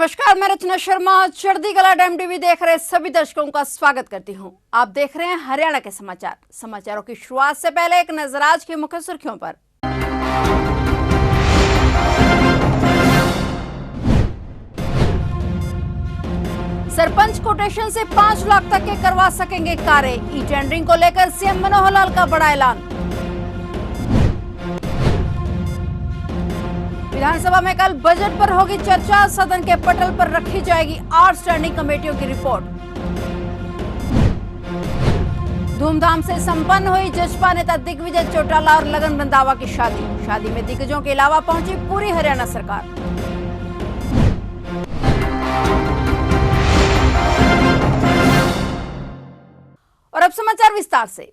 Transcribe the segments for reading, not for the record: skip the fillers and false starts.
नमस्कार, मैं रचना शर्मा चढ़ती कला डैम टीवी देख रहे सभी दर्शकों का स्वागत करती हूं। आप देख रहे हैं हरियाणा के समाचारों की शुरुआत से पहले एक नजर आज की मुख्य सुर्खियों पर। सरपंच कोटेशन से 5 लाख तक के करवा सकेंगे कार्य। ई टेंडरिंग को लेकर सीएम मनोहर लाल का बड़ा ऐलान। विधानसभा में कल बजट पर होगी चर्चा। सदन के पटल पर रखी जाएगी 8 स्टैंडिंग कमेटियों की रिपोर्ट। धूमधाम से संपन्न हुई जसपा नेता दिग्विजय चौटाला और लगन रंधावा की शादी में दिग्गजों के अलावा पहुंची पूरी हरियाणा सरकार। और अब समाचार विस्तार से।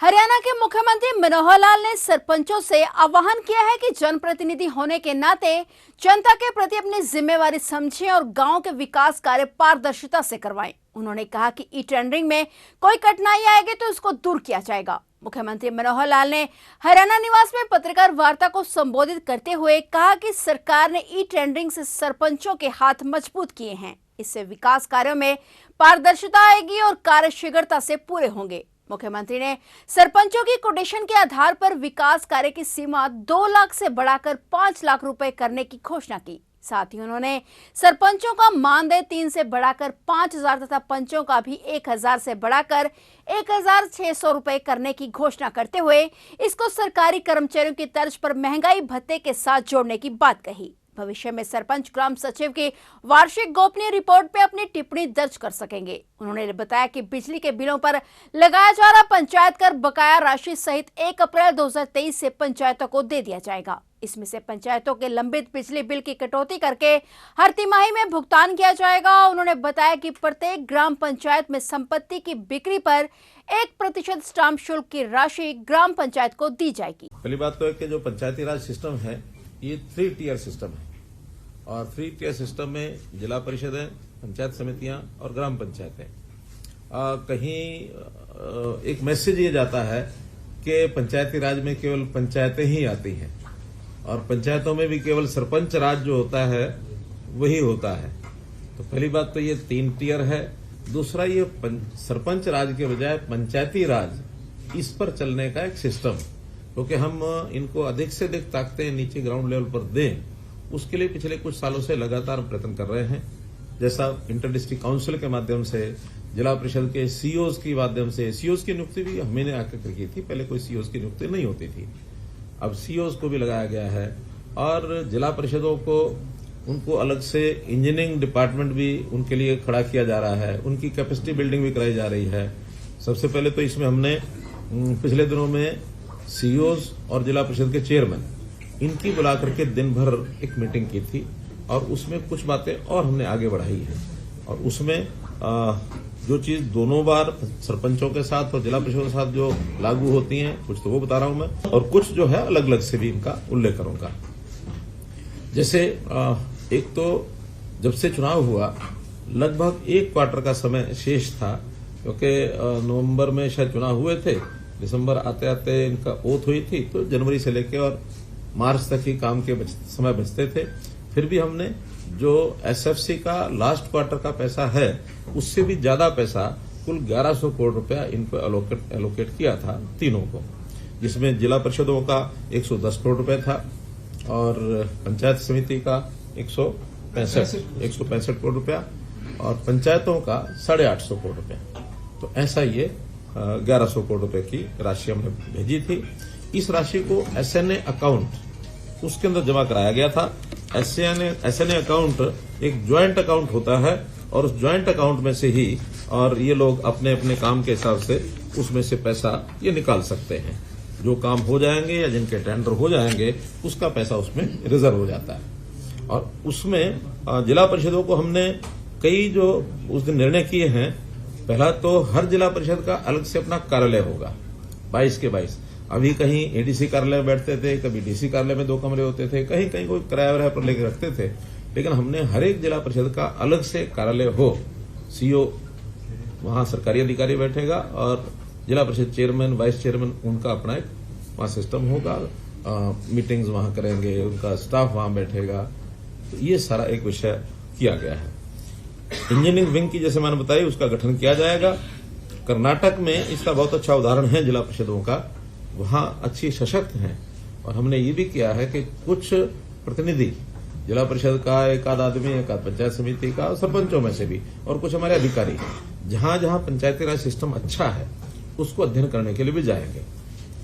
हरियाणा के मुख्यमंत्री मनोहर लाल ने सरपंचों से आह्वान किया है कि जनप्रतिनिधि होने के नाते जनता के प्रति अपनी जिम्मेवारी समझें और गांव के विकास कार्य पारदर्शिता से करवाएं। उन्होंने कहा कि ई टेंडरिंग में कोई कठिनाई आएगी तो उसको दूर किया जाएगा। मुख्यमंत्री मनोहर लाल ने हरियाणा निवास में पत्रकार वार्ता को संबोधित करते हुए कहा कि सरकार ने ई टेंडरिंग से सरपंचों के हाथ मजबूत किए हैं। इससे विकास कार्यों में पारदर्शिता आएगी और कार्य शीघ्रता से पूरे होंगे। मुख्यमंत्री ने सरपंचों की कोटेशन के आधार पर विकास कार्य की सीमा 2 लाख से बढ़ाकर 5 लाख रुपए करने की घोषणा की। साथ ही उन्होंने सरपंचों का मानदेय 3 से बढ़ाकर 5,000 तथा पंचों का भी 1,000 से बढ़ाकर 1,600 रुपए करने की घोषणा करते हुए इसको सरकारी कर्मचारियों की तर्ज पर महंगाई भत्ते के साथ जोड़ने की बात कही। भविष्य में सरपंच ग्राम सचिव की वार्षिक गोपनीय रिपोर्ट पे अपनी टिप्पणी दर्ज कर सकेंगे। उन्होंने बताया कि बिजली के बिलों पर लगाया जा रहा पंचायत कर बकाया राशि सहित 1 अप्रैल 2023 से पंचायतों को दे दिया जाएगा। इसमें से पंचायतों के लंबित बिजली बिल की कटौती करके हर तिमाही में भुगतान किया जाएगा। उन्होंने बताया कि प्रत्येक ग्राम पंचायत में संपत्ति की बिक्री पर 1% स्टाम्प शुल्क की राशि ग्राम पंचायत को दी जाएगी। पहली बात तो है कि जो पंचायती राज सिस्टम है ये 3 टियर सिस्टम है और 3 टियर सिस्टम में जिला परिषद है, पंचायत समितियां और ग्राम पंचायतें। कहीं एक मैसेज ये जाता है कि पंचायती राज में केवल पंचायतें ही आती हैं और पंचायतों में भी केवल सरपंच राज जो होता है वही होता है। तो पहली बात तो ये 3 टियर है। दूसरा, ये सरपंच राज के बजाय पंचायती राज इस पर चलने का एक सिस्टम, क्योंकि हम इनको अधिक से अधिक ताकतें नीचे ग्राउंड लेवल पर दें, उसके लिए पिछले कुछ सालों से लगातार प्रयत्न कर रहे हैं। जैसा इंटर डिस्ट्रिक्ट काउंसिल के माध्यम से, जिला परिषद के सीओज के माध्यम से, सीओज की नियुक्ति भी हमने आकर की थी। पहले कोई सीओज की नियुक्ति नहीं होती थी, अब सीओज को भी लगाया गया है। और जिला परिषदों को उनको अलग से इंजीनियरिंग डिपार्टमेंट भी उनके लिए खड़ा किया जा रहा है, उनकी कैपेसिटी बिल्डिंग भी कराई जा रही है। सबसे पहले तो इसमें हमने पिछले दिनों में सीओज और जिला परिषद के चेयरमैन इनकी बुला करके दिन भर एक मीटिंग की थी और उसमें कुछ बातें और हमने आगे बढ़ाई है। और उसमें जो चीज दोनों बार सरपंचों के साथ और जिला परिषद के साथ जो लागू होती हैं, कुछ तो वो बता रहा हूं मैं, और कुछ जो है अलग अलग से भी इनका उल्लेख करूंगा। जैसे एक तो जब से चुनाव हुआ लगभग 1 क्वार्टर का समय शेष था, क्योंकि नवंबर में शायद चुनाव हुए थे, दिसंबर आते आते इनका ओथ हुई थी, तो जनवरी से लेकर और मार्च तक ही काम के समय बचते थे। फिर भी हमने जो एसएफसी का लास्ट क्वार्टर का पैसा है उससे भी ज्यादा पैसा, कुल 1100 करोड़ रुपया इनको एलोकेट किया था तीनों को, जिसमें जिला परिषदों का 110 करोड़ रुपया था और पंचायत समिति का 165 करोड़ रुपया और पंचायतों का 850 करोड़ रुपया। तो ऐसा ये 1100 करोड़ रुपए की राशि हमने भेजी थी। इस राशि को एसएनए अकाउंट उसके अंदर जमा कराया गया था। एसएनए अकाउंट एक ज्वाइंट अकाउंट होता है और उस ज्वाइंट अकाउंट में से ही और ये लोग अपने अपने काम के हिसाब से उसमें से पैसा ये निकाल सकते हैं। जो काम हो जाएंगे या जिनके टेंडर हो जाएंगे उसका पैसा उसमें रिजर्व हो जाता है। और उसमें जिला परिषदों को हमने कई जो उस दिन निर्णय किए हैं, पहला तो हर जिला परिषद का अलग से अपना कार्यालय होगा, 22 के 22। अभी कहीं एडीसी कार्यालय बैठते थे, कभी डीसी कार्यालय में 2 कमरे होते थे, कहीं कहीं कोई किराया पर लेकर रखते थे, लेकिन हमने हर एक जिला परिषद का अलग से कार्यालय हो। सीओ वहां सरकारी अधिकारी बैठेगा और जिला परिषद चेयरमैन, वाइस चेयरमैन, उनका अपना एक वहां सिस्टम होगा। मीटिंग्स वहां करेंगे, उनका स्टाफ वहां बैठेगा। तो ये सारा एक विषय किया गया है। इंजीनियरिंग विंग की जैसे मैंने बताई उसका गठन किया जाएगा। कर्नाटक में इसका बहुत अच्छा उदाहरण है जिला परिषदों का, वहां अच्छी सशक्त हैं और हमने ये भी किया है कि कुछ प्रतिनिधि जिला परिषद का, एक आध आदमी, एक आध पंचायत समिति का, सरपंचों में से भी, और कुछ हमारे अधिकारी जहां जहां पंचायती राज सिस्टम अच्छा है उसको अध्ययन करने के लिए भी जाएंगे,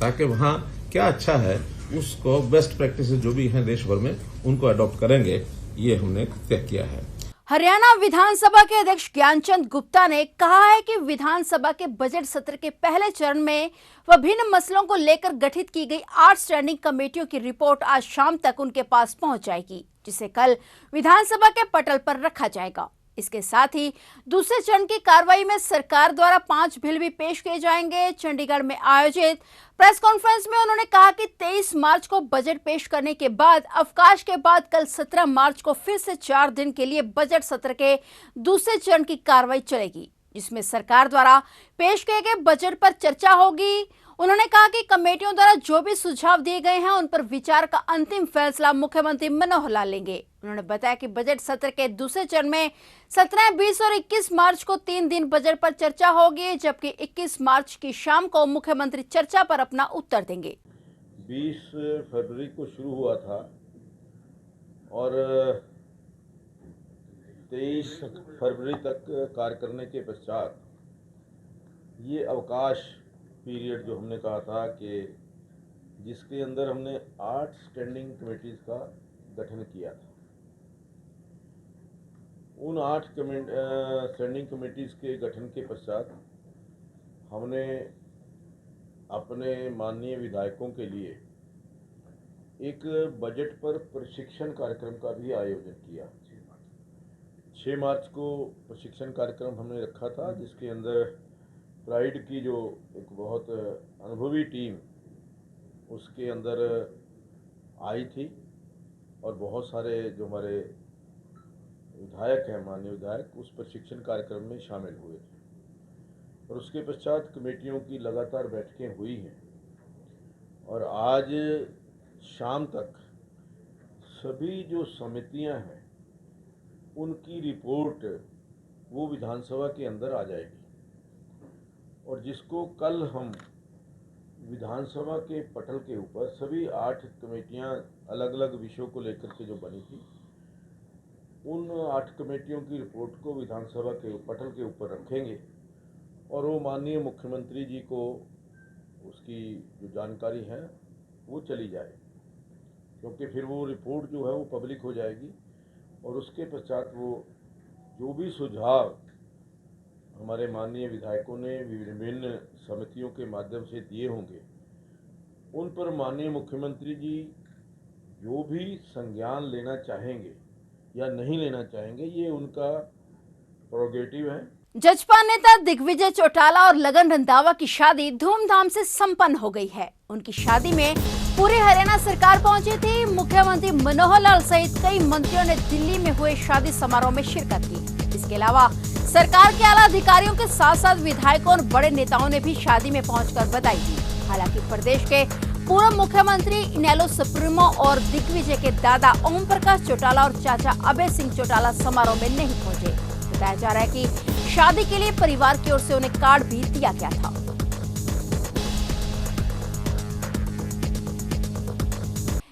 ताकि वहां क्या अच्छा है उसको बेस्ट प्रैक्टिस जो भी हैं देश भर में उनको अडॉप्ट करेंगे, ये हमने तय किया है। हरियाणा विधानसभा के अध्यक्ष ज्ञानचंद गुप्ता ने कहा है कि विधानसभा के बजट सत्र के पहले चरण में विभिन्न मसलों को लेकर गठित की गई 8 स्टैंडिंग कमेटियों की रिपोर्ट आज शाम तक उनके पास पहुंच जाएगी, जिसे कल विधानसभा के पटल पर रखा जाएगा। इसके साथ ही दूसरे चरण की कार्रवाई में सरकार द्वारा 5 बिल भी पेश किए जाएंगे। चंडीगढ़ में आयोजित प्रेस कॉन्फ्रेंस में उन्होंने कहा कि 23 मार्च को बजट पेश करने के बाद अवकाश के बाद कल 17 मार्च को फिर से 4 दिन के लिए बजट सत्र के दूसरे चरण की कार्रवाई चलेगी, जिसमें सरकार द्वारा पेश किए गए बजट पर चर्चा होगी। उन्होंने कहा कि कमेटियों द्वारा जो भी सुझाव दिए गए हैं उन पर विचार का अंतिम फैसला मुख्यमंत्री मनोहर लाल लेंगे। उन्होंने बताया कि बजट सत्र के दूसरे चरण में 17, 20 और 21 मार्च को 3 दिन बजट पर चर्चा होगी, जबकि 21 मार्च की शाम को मुख्यमंत्री चर्चा पर अपना उत्तर देंगे। 20 फरवरी को शुरू हुआ था और 23 फरवरी तक कार्य करने के पश्चात ये अवकाश पीरियड जो हमने कहा था कि जिसके अंदर हमने 8 स्टैंडिंग कमेटीज का गठन किया था, उन 8 स्टैंडिंग कमेटीज के गठन के पश्चात हमने अपने माननीय विधायकों के लिए एक बजट पर प्रशिक्षण कार्यक्रम का भी आयोजन किया। 6 मार्च को प्रशिक्षण कार्यक्रम हमने रखा था, जिसके अंदर प्राइड की जो एक बहुत अनुभवी टीम उसके अंदर आई थी और बहुत सारे जो हमारे विधायक हैं, माननीय विधायक, उस प्रशिक्षण कार्यक्रम में शामिल हुए थे। और उसके पश्चात कमेटियों की लगातार बैठकें हुई हैं और आज शाम तक सभी जो समितियां हैं उनकी रिपोर्ट वो विधानसभा के अंदर आ जाएगी और जिसको कल हम विधानसभा के पटल के ऊपर सभी 8 कमेटियां अलग अलग विषयों को लेकर के जो बनी थी, उन 8 कमेटियों की रिपोर्ट को विधानसभा के पटल के ऊपर रखेंगे और वो माननीय मुख्यमंत्री जी को उसकी जो जानकारी है वो चली जाए, क्योंकि फिर वो रिपोर्ट जो है वो पब्लिक हो जाएगी और उसके पश्चात वो जो भी सुझाव हमारे माननीय विधायकों ने विभिन्न समितियों के माध्यम से दिए होंगे, उन पर माननीय मुख्यमंत्री जी जो भी संज्ञान लेना चाहेंगे या नहीं लेना चाहेंगे, ये उनका प्रोगेटिव है। जजपा नेता दिग्विजय चौटाला और लगन रंधावा की शादी धूमधाम से संपन्न हो गई है। उनकी शादी में पूरी हरियाणा सरकार पहुंची थी। मुख्यमंत्री मनोहर लाल सहित कई मंत्रियों ने दिल्ली में हुए शादी समारोह में शिरकत की। इसके अलावा सरकार के आला अधिकारियों के साथ साथ विधायकों और बड़े नेताओं ने भी शादी में पहुंचकर बधाई दी। हालांकि प्रदेश के पूर्व मुख्यमंत्री इनेलो सुप्रीमो और दिग्विजय के दादा ओम प्रकाश चौटाला और चाचा अभय सिंह चौटाला समारोह में नहीं पहुंचे। बताया जा रहा है कि शादी के लिए परिवार की ओर से उन्हें कार्ड भी दिया गया था।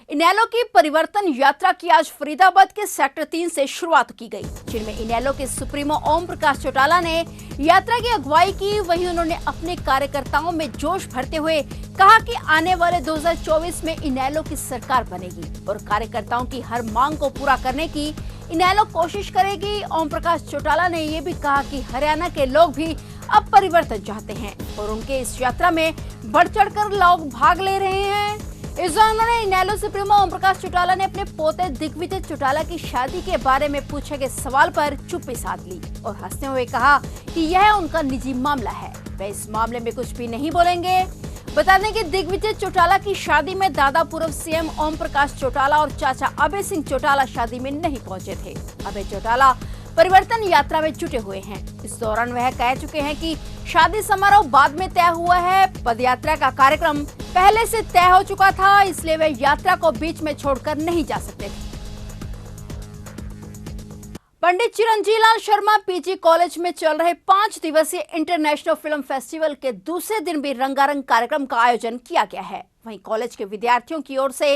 इनेलो की परिवर्तन यात्रा की आज फरीदाबाद के सेक्टर 3 से शुरुआत की गई, जिनमें इनेलो के सुप्रीमो ओम प्रकाश चौटाला ने यात्रा की अगुवाई की। वहीं उन्होंने अपने कार्यकर्ताओं में जोश भरते हुए कहा कि आने वाले 2024 में इनेलो की सरकार बनेगी और कार्यकर्ताओं की हर मांग को पूरा करने की इनेलो कोशिश करेगी। ओम प्रकाश चौटाला ने यह भी कहा कि हरियाणा के लोग भी अब परिवर्तन चाहते हैं और उनके इस यात्रा में बढ़ चढ़कर लोग भाग ले रहे हैं। इस दौरान उन्होंने इनेलो सुप्रीमो ओम प्रकाश चौटाला ने अपने पोते दिग्विजय चौटाला की शादी के बारे में पूछे गए सवाल पर चुप्पी साध ली और हंसते हुए कहा कि यह उनका निजी मामला है, वे इस मामले में कुछ भी नहीं बोलेंगे। बता दें कि दिग्विजय चौटाला की शादी में दादा पूर्व सीएम ओम प्रकाश चौटाला और चाचा अभय सिंह चौटाला शादी में नहीं पहुंचे थे। अभय चौटाला परिवर्तन यात्रा में जुटे हुए हैं। इस दौरान वह कह चुके हैं कि शादी समारोह बाद में तय हुआ है, पदयात्रा का कार्यक्रम पहले से तय हो चुका था, इसलिए वे यात्रा को बीच में छोड़कर नहीं जा सकते थे। पंडित चिरंजीलाल शर्मा पीजी कॉलेज में चल रहे 5 दिवसीय इंटरनेशनल फिल्म फेस्टिवल के दूसरे दिन भी रंगारंग कार्यक्रम का आयोजन किया गया है। वहीं कॉलेज के विद्यार्थियों की ओर से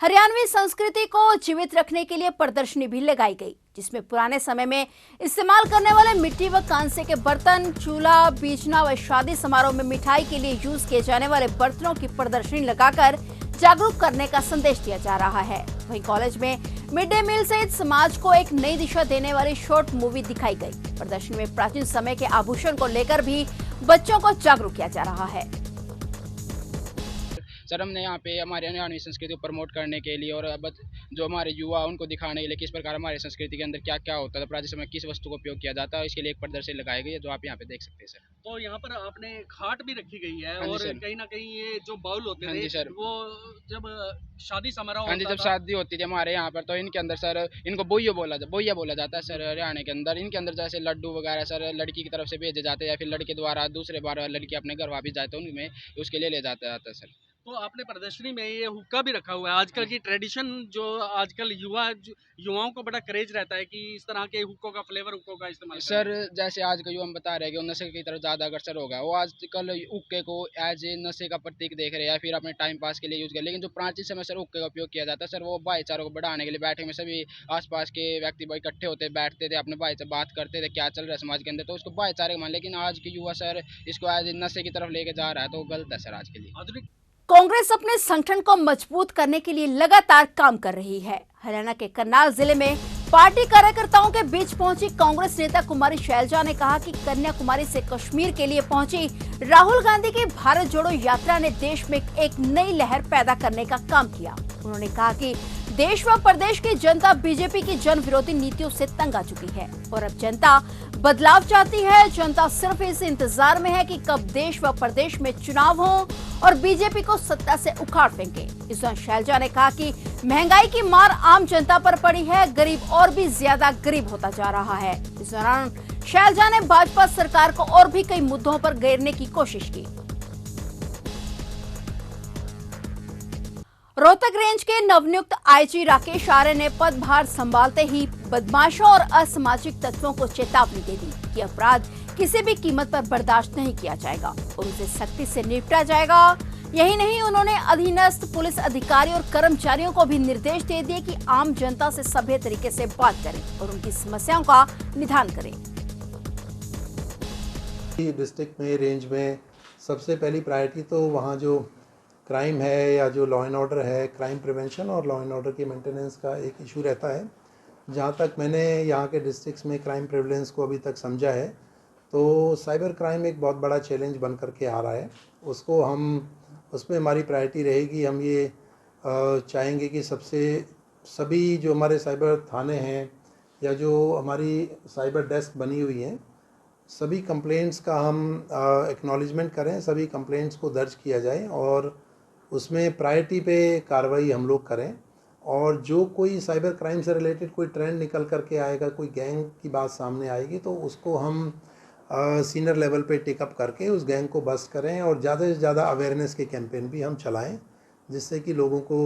हरियाणवी संस्कृति को जीवित रखने के लिए प्रदर्शनी भी लगाई गई, जिसमें पुराने समय में इस्तेमाल करने वाले मिट्टी व कांसे के बर्तन, चूल्हा, बीजना व शादी समारोह में मिठाई के लिए यूज किए जाने वाले बर्तनों की प्रदर्शनी लगाकर जागरूक करने का संदेश दिया जा रहा है। वहीं कॉलेज में मिड डे मील सहित समाज को एक नई दिशा देने वाली शॉर्ट मूवी दिखाई गई। प्रदर्शनी में प्राचीन समय के आभूषण को लेकर भी बच्चों को जागरूक किया जा रहा है। सर, हमने यहाँ पे हमारे हरियाणवी संस्कृति को प्रमोट करने के लिए और जो हमारे युवा उनको दिखाने के लिए किस प्रकार हमारे संस्कृति के अंदर क्या क्या होता है, प्राचीन समय किस वस्तु का उपयोग किया जाता है, इसके लिए एक प्रदर्शनी लगाई गई है जो आप यहाँ पे देख सकते हैं। सर, तो यहाँ पर आपने खाट भी रखी गई है हाँ जी और सर। कहीं ना कहीं ये जो बाउल होते हाँ थे जी सर। वो जब शादी समारोह हाँ जी, होता जब था, शादी होती थी हमारे यहाँ पर तो इनके अंदर सर इनको बोइया बोला जाता है सर हरियाणा के अंदर। इनके अंदर जैसे लड्डू वगैरह सर लड़की की तरफ से भेजे जाते हैं या फिर लड़के द्वारा दूसरे बार लड़की अपने घर वापस जाते हैं उनमें उसके लिए ले जाता है सर। तो आपने प्रदर्शनी में ये हुक्का भी रखा हुआ है। आजकल की ट्रेडिशन जो आजकल युवाओं को बड़ा क्रेज रहता है कि इस तरह के हुक्कों का फ्लेवर हुक्कों का इस्तेमाल सर जैसे आज का युवा हम बता रहे हैं कि वो नशे की तरफ ज़्यादा अग्रसर हो गया, वो आजकल हुक्के को एज ए नशे का प्रतीक देख रहे हैं या फिर अपने टाइम पास के लिए यूज़ कर। लेकिन जो प्राचीन समय सर हुक्के का उपयोग किया जाता है सर वो भाईचारों को बढ़ाने के लिए बैठे में सभी आसपास के व्यक्ति इकट्ठे होते बैठते थे, अपने भाई से बात करते थे क्या चल रहा है समाज के अंदर, तो उसको भाईचारे मान। लेकिन आज के युवा सर इसको एज ए नशे की तरफ लेके जा रहा है तो गलत है सर आज के लिए। आधुनिक कांग्रेस अपने संगठन को मजबूत करने के लिए लगातार काम कर रही है। हरियाणा के करनाल जिले में पार्टी कार्यकर्ताओं के बीच पहुंची कांग्रेस नेता कुमारी शैलजा ने कहा कि कन्याकुमारी से कश्मीर के लिए पहुंची राहुल गांधी की भारत जोड़ो यात्रा ने देश में एक नई लहर पैदा करने का काम किया। उन्होंने कहा कि देश व प्रदेश की जनता बीजेपी की जन विरोधी नीतियों से तंग आ चुकी है और अब जनता बदलाव चाहती है। जनता सिर्फ इस इंतजार में है कि कब देश व प्रदेश में चुनाव हो और बीजेपी को सत्ता से उखाड़ फेंके। इस दौरान शैलजा ने कहा कि महंगाई की मार आम जनता पर पड़ी है, गरीब और भी ज्यादा गरीब होता जा रहा है। इस दौरान शैलजा ने भाजपा सरकार को और भी कई मुद्दों पर घेरने की कोशिश की। रोहतक रेंज के नवनियुक्त आईजी राकेश आर्य ने पदभार संभालते ही बदमाशों और असामाजिक तत्वों को चेतावनी दे दी कि अपराध किसी भी कीमत पर बर्दाश्त नहीं किया जाएगा और उसे सख्ती से निपटा जाएगा। यही नहीं, उन्होंने अधीनस्थ पुलिस अधिकारी और कर्मचारियों को भी निर्देश दे दिए कि आम जनता से सभ्य तरीके से बात करें और उनकी समस्याओं का निदान करें। डिस्ट्रिक्ट में रेंज में सबसे पहली प्रायोरिटी तो वहाँ जो क्राइम है या जो लॉ एंड ऑर्डर है, क्राइम प्रिवेंशन और लॉ एंड ऑर्डर की मेंटेनेंस का एक इशू रहता है। जहाँ तक मैंने यहाँ के डिस्ट्रिक्ट्स में क्राइम प्रिवेलेंस को अभी तक समझा है तो साइबर क्राइम एक बहुत बड़ा चैलेंज बन करके आ रहा है। उसको हम उसमें हमारी प्रायोरिटी रहेगी। हम ये चाहेंगे कि सभी जो हमारे साइबर थाने हैं या जो हमारी साइबर डेस्क बनी हुई हैं, सभी कंप्लेंट्स का हम एक्नॉलेजमेंट करें, सभी कंप्लेंट्स को दर्ज किया जाए और उसमें प्रायोरिटी पे कार्रवाई हम लोग करें। और जो कोई साइबर क्राइम से रिलेटेड कोई ट्रेंड निकल करके आएगा, कोई गैंग की बात सामने आएगी तो उसको हम सीनियर लेवल पे टेकअप करके उस गैंग को बस्ट करें और ज़्यादा से ज़्यादा अवेयरनेस के कैंपेन भी हम चलाएं, जिससे कि लोगों को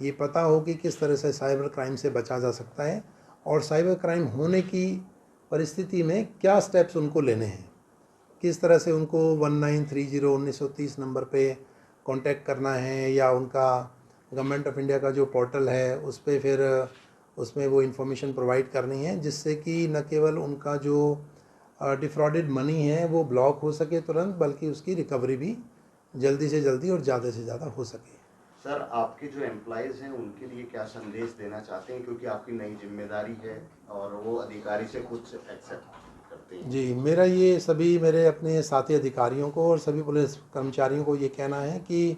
ये पता हो कि किस तरह से साइबर क्राइम से बचा जा सकता है और साइबर क्राइम होने की परिस्थिति में क्या स्टेप्स उनको लेने हैं, किस तरह से उनको 1930 नंबर पे कांटेक्ट करना है या उनका गवर्नमेंट ऑफ इंडिया का जो पोर्टल है उस पर फिर उसमें वो इन्फॉर्मेशन प्रोवाइड करनी है, जिससे कि न केवल उनका जो डिफ्रॉडेड मनी है वो ब्लॉक हो सके तुरंत, बल्कि उसकी रिकवरी भी जल्दी से जल्दी और ज़्यादा से ज़्यादा हो सके। सर, आपके जो एम्प्लॉयज़ हैं उनके लिए क्या संदेश देना चाहते हैं, क्योंकि आपकी नई जिम्मेदारी है और वो अधिकारी से कुछ एक्सेप्ट करते हैं? जी, मेरा ये सभी मेरे अपने साथी अधिकारियों को और सभी पुलिस कर्मचारियों को ये कहना है कि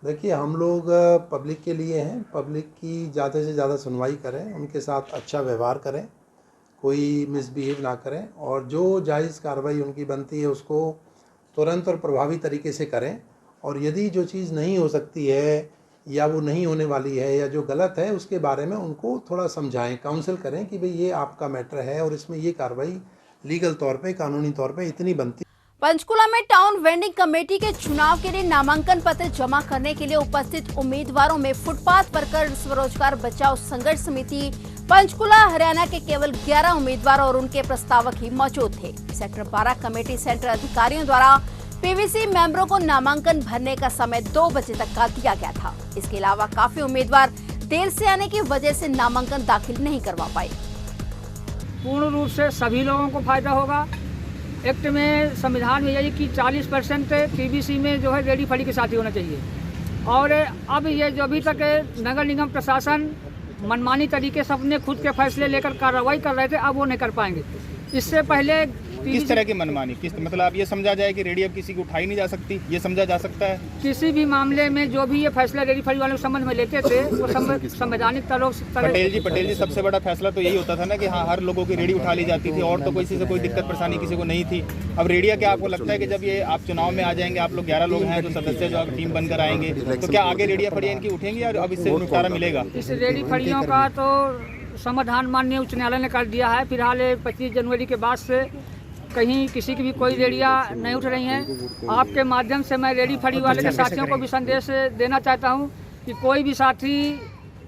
देखिए, हम लोग पब्लिक के लिए हैं, पब्लिक की ज़्यादा से ज़्यादा सुनवाई करें, उनके साथ अच्छा व्यवहार करें, कोई मिसबिहेव ना करें और जो जायज़ कार्रवाई उनकी बनती है उसको तुरंत और प्रभावी तरीके से करें। और यदि जो चीज़ नहीं हो सकती है या वो नहीं होने वाली है या जो गलत है उसके बारे में उनको थोड़ा समझाएं, काउंसिल करें कि भाई ये आपका मैटर है और इसमें ये कार्रवाई लीगल तौर पे, कानूनी तौर पे इतनी बनती। पंचकुला में टाउन वेंडिंग कमेटी के चुनाव के लिए नामांकन पत्र जमा करने के लिए उपस्थित उम्मीदवारों में फुटपाथ वर्कर स्वरोजगार बचाओ संघर्ष समिति पंचकुला हरियाणा के केवल 11 उम्मीदवार और उनके प्रस्तावक ही मौजूद थे। सेक्टर 12 कमेटी सेंटर अधिकारियों द्वारा पीवीसी मेंबरों को नामांकन भरने का समय 2 बजे तक का दिया गया था। इसके अलावा काफी उम्मीदवार देर से आने की वजह से नामांकन दाखिल नहीं करवा पाए। पूर्ण रूप से सभी लोगों को फायदा होगा। एक्ट में, संविधान में यही कि 40% पीवीसी में जो है रेडी फड़ी के साथ ही होना चाहिए। और अब ये जो अभी तक नगर निगम प्रशासन मनमानी तरीके से अपने खुद के फैसले लेकर कार्रवाई कर रहे थे, अब वो नहीं कर पाएंगे। इससे पहले किस तरह की मनमानी, किस मतलब आप ये समझा जाए कि रेडी अब किसी को उठाई नहीं जा सकती, ये समझा जा सकता है? किसी भी मामले में जो भी ये फैसला रेडी फड़ी वालों के संबंध में लेते थे वो संवैधानिक पटेल जी सबसे बड़ा फैसला तो यही होता था ना कि हाँ, हर लोगों की रेडी उठा ली जाती थी और तो किसी से कोई दिक्कत परेशानी किसी को नहीं थी। अब रेडिया क्या आपको लगता है कि जब ये आप चुनाव में आ जाएंगे, आप लोग 11 लोग हैं जो सदस्य जो टीम बनकर आएंगे, तो क्या आगे रेडिया फड़ियाँ इनकी उठेंगी और अब इससे छुटकारा मिलेगा? इस रेडी फड़ियों का तो समाधान माननीय उच्च न्यायालय ने कर दिया है। फिलहाल 25 जनवरी के बाद से कहीं किसी की भी कोई रेडिया नहीं उठ रही हैं। आपके माध्यम से मैं रेडी फड़ी वाले के साथियों को भी संदेश देना चाहता हूं कि कोई भी साथी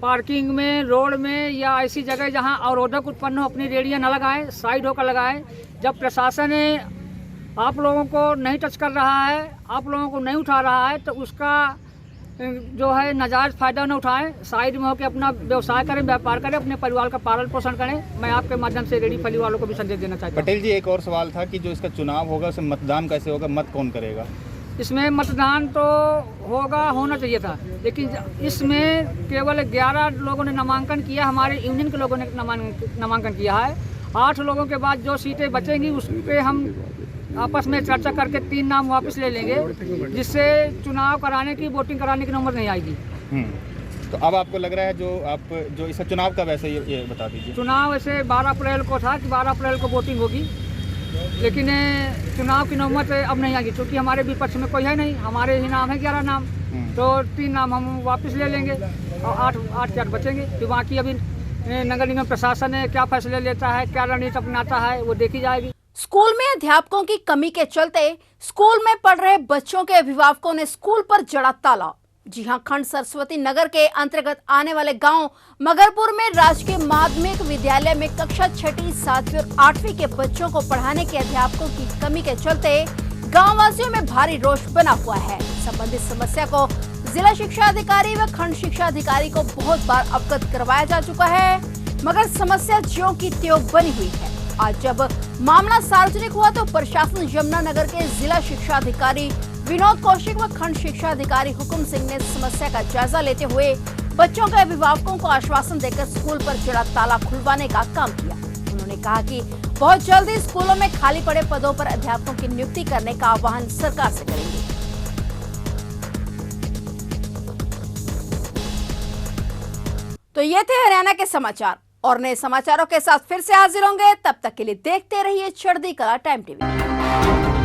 पार्किंग में, रोड में या ऐसी जगह जहां अवरोधक उत्पन्न हो अपनी रेडिया न लगाएं, साइड होकर लगाएं। जब प्रशासन आप लोगों को नहीं टच कर रहा है, आप लोगों को नहीं उठा रहा है, तो उसका जो है नाजायज फायदा न उठाएं, साइड में होकर अपना व्यवसाय करें, व्यापार करें, अपने परिवार का पालन पोषण करें। मैं आपके माध्यम से रेडी फली वालों को भी संदेश देना चाहता हूं। पटेल जी, एक और सवाल था कि जो इसका चुनाव होगा उसमें मतदान कैसे होगा, मत कौन करेगा? इसमें मतदान तो होना चाहिए था, लेकिन इसमें केवल 11 लोगों ने नामांकन किया। हमारे यूनियन के लोगों ने नामांकन किया है। 8 लोगों के बाद जो सीटें बचेंगी उस पर हम आपस में चर्चा करके 3 नाम वापस ले लेंगे, जिससे चुनाव कराने की, वोटिंग कराने की नौबत नहीं आएगी। तो अब आपको लग रहा है जो इसका चुनाव कब ऐसे ये बता दीजिए? चुनाव ऐसे 12 अप्रैल को था कि 12 अप्रैल को वोटिंग होगी, लेकिन चुनाव की नौबत अब नहीं आएगी क्योंकि हमारे विपक्ष में कोई है नहीं। हमारे ही नाम है 11 नाम, तो 3 नाम हम वापस ले लेंगे और 8 के 8 बचेंगे। तो बाकी अभी नगर निगम प्रशासन क्या फैसले लेता है, क्या रणनीति अपनाता है, वो देखी जाएगी। स्कूल में अध्यापकों की कमी के चलते स्कूल में पढ़ रहे बच्चों के अभिभावकों ने स्कूल पर जड़ा ताला। जी हां, खंड सरस्वती नगर के अंतर्गत आने वाले गांव मगरपुर में राजकीय माध्यमिक विद्यालय में कक्षा 6ठी, 7वीं और 8वीं के बच्चों को पढ़ाने के अध्यापकों की कमी के चलते गाँव वासियों में भारी रोष बना हुआ है। संबंधित समस्या को जिला शिक्षा अधिकारी व खंड शिक्षा अधिकारी को बहुत बार अवगत करवाया जा चुका है, मगर समस्या ज्यों की त्यों बनी हुई है। आज जब मामला सार्वजनिक हुआ तो प्रशासन यमुनानगर के जिला शिक्षा अधिकारी विनोद कौशिक व खंड शिक्षा अधिकारी हुकुम सिंह ने समस्या का जायजा लेते हुए बच्चों के अभिभावकों को आश्वासन देकर स्कूल पर जड़ा ताला खुलवाने का काम किया। उन्होंने कहा कि बहुत जल्दी स्कूलों में खाली पड़े पदों पर अध्यापकों की नियुक्ति करने का आह्वान सरकार से करेंगे। तो ये थे हरियाणा के समाचार, और नए समाचारों के साथ फिर से हाजिर होंगे। तब तक के लिए देखते रहिए चढ़ती कला टाइम टीवी।